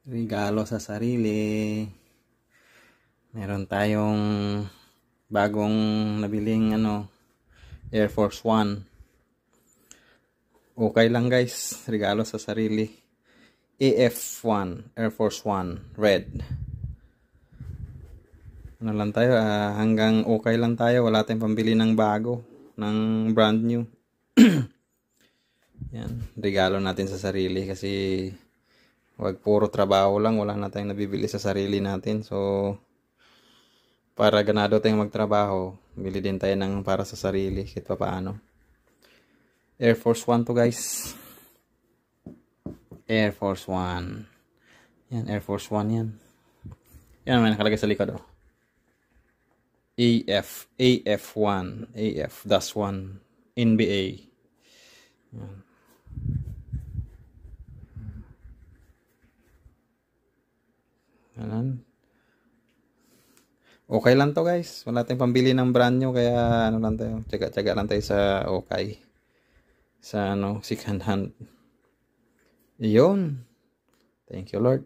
Regalo sa sarili. Meron tayong bagong nabiling Air Force One. Okay lang guys, regalo sa sarili. AF1, Air Force One, red. Ano lang tayo, hanggang okay lang tayo, wala tayong pambili ng bago, ng brand new. Yan, regalo natin sa sarili kasi wag puro trabaho lang, wala na tayong nabibili sa sarili natin. So para ganado tayong magtrabaho, bili din tayo ng para sa sarili kahit pa paano. Air Force One to guys. Air Force One. Yan, Air Force One yan. Yan may nakalagay sa likod oh. AF1, AF-1 NBA. Yan. Ayan. Okay lang to guys. Wala tayong pambili ng brand new kaya ano lang tayo. Tsaga-tsaga lang tayo sa okay. Sa second hand. Iyon. Thank you Lord.